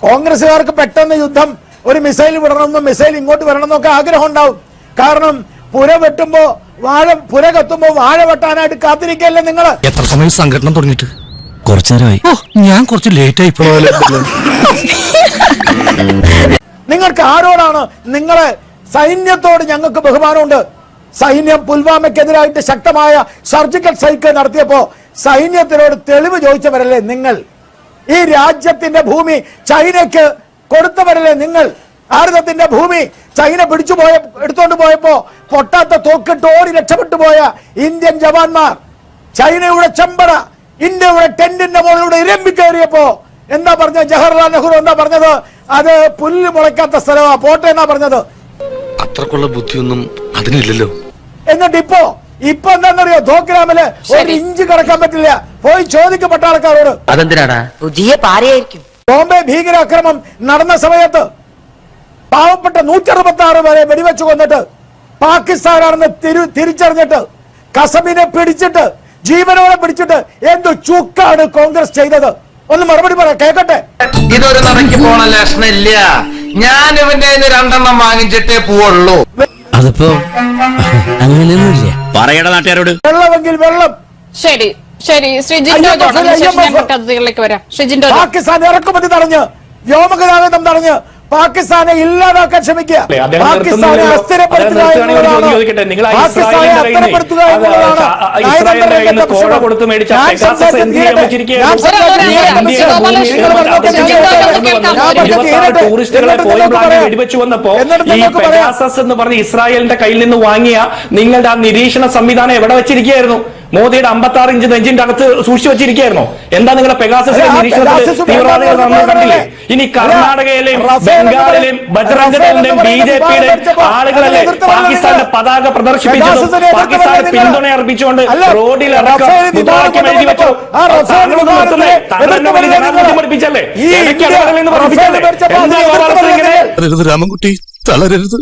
കോൺഗ്രസുകാർക്ക് പെട്ടെന്ന് യുദ്ധം, ഒരു മിസൈൽ വിടണമെന്നും മിസൈൽ ഇങ്ങോട്ട് വരണമെന്നൊക്കെ ആഗ്രഹം ഉണ്ടാവും. കാരണം പുര വെട്ടുമ്പോ പുര കത്തുമ്പോ വാഴ വെട്ടാനായിട്ട് കാത്തിരിക്കല്ലേ നിങ്ങള്. എത്ര സമയം സംഘടന തുടങ്ങിയിട്ട്? കുറച്ചു നേരമായി. ഞാൻ കുറച്ച് ലേറ്റ് ആയി. നിങ്ങൾക്ക് ആരോടാണ്? നിങ്ങളെ സൈന്യത്തോട് ഞങ്ങൾക്ക് ബഹുമാനമുണ്ട്. സൈന്യം പുൽവാമയ്ക്കെതിരായിട്ട് ശക്തമായ സർജിക്കൽ സ്ട്രൈക്ക് നടത്തിയപ്പോ സൈന്യത്തിനോട് തെളിവ് ചോദിച്ചവരല്ലേ നിങ്ങൾ? ഈ രാജ്യത്തിന്റെ ഭൂമി ചൈനയ്ക്ക് കൊടുത്തവരല്ലേ നിങ്ങൾ? ഭാരതത്തിന്റെ ഭൂമി ചൈന എടുത്തോണ്ട് പോയപ്പോ പൊട്ടാത്ത തോക്കിട്ട് ഓടി രക്ഷപ്പെട്ടു പോയ ഇന്ത്യൻ ജവാന്മാർ, ചൈനയുടെ ചെമ്പട ഇന്ത്യയുടെ ടെന്റിന്റെ മുകളിലൂടെ ഇരമ്പിക്കേറിയപ്പോ എന്താ പറഞ്ഞത്? ജവഹർലാൽ നെഹ്റു എന്താ പറഞ്ഞത്? അത് പുല്ല് മുളയ്ക്കാത്ത സ്ഥലമാ, പോട്ടെ എന്നാ പറഞ്ഞത്. അത്രക്കുള്ള ബുദ്ധിയൊന്നും അതിനില്ലല്ലോ. എന്നിട്ട് ഇപ്പൊ എന്താണെന്നറിയോ? ധോക്രാമില് ഒരു ഇഞ്ച് കിടക്കാൻ പറ്റില്ല. പോയി ചോദിക്കപ്പെട്ട ആൾക്കാരോട്. അതെന്തിനാടാ? പുതിയ പാരയായിരിക്കും. ബോംബെ ഭീകരാക്രമണം നടന്ന സമയത്ത് പാവപ്പെട്ട 166 പേരെ വെടിവെച്ച് കൊന്നിട്ട് പാകിസ്ഥാനാണെന്ന് തിരിച്ചറിഞ്ഞിട്ട് കസബിനെ പിടിച്ചിട്ട് ജീവനോടെ പിടിച്ചിട്ട് എന്ത് ചുക്കാണ് കോൺഗ്രസ് ചെയ്തത്? ഒന്ന് മറുപടി പറ, കേക്കട്ടെ. ഇതൊരു നടക്ക് പോണ ലക്ഷണില്ല. ഞാൻ ഇവന്റെ 2 വാങ്ങിച്ചിട്ടേ പോവുള്ളൂ. അതിപ്പോ അങ്ങനെയൊന്നുമില്ല. പറയട നാട്ടുകാരോട്. വെള്ളമെങ്കിൽ വെള്ളം. ശരി ശരി, പദ്ധതികളിലേക്ക് വരാം. പാകിസ്ഥാൻ ഇറക്കുമതി തടഞ്ഞ്, വ്യോമഗതാഗതം തടഞ്ഞ് പാകിസ്ഥാനെ ഇല്ലാതാക്കാൻ ശ്രമിക്കുക. പാകിസ്ഥാനെ അസ്ഥിരപ്പെടുത്തുക എന്നുള്ളതാണ്. പാകിസ്ഥാനെ അസ്ഥിരപ്പെടുത്തുക എന്നുള്ളതാണ്. ഇസ്രായേലിന്റെ കയ്യിൽ നിന്ന് വാങ്ങിയ നിങ്ങളുടെ ആ നിരീക്ഷണ സംവിധാനം എവിടെ വെച്ചിരിക്കുകയായിരുന്നു? മോദിയുടെ 56 ഇഞ്ച് നെഞ്ചിന്റെ അകത്ത് സൂക്ഷിച്ചു വെച്ചിരിക്കുകയായിരുന്നു. എന്താ നിങ്ങളുടെ പെഗാസസിലെ നിരീക്ഷണത്തിൽ തീവ്രവാദികൾ നമ്മൾ കണ്ടില്ലേ? ഇനി കർണാടകയിലെയും ബംഗാളിലെയും ബജ്രംഗദളിന്റെയും BJP-യുടെ ആളുകളല്ലേ പാകിസ്ഥാന്റെ പതാക പ്രദർശിപ്പിച്ചതും പാകിസ്ഥാന് പിന്തുണ അർപ്പിച്ചുകൊണ്ട് റോഡിൽ ഇറക്കം മുദ്രാവാക്യം എഴുതി വെച്ചു. പഠിപ്പിച്ചല്ലേ? രാമൻകുട്ടി തളരരുത്.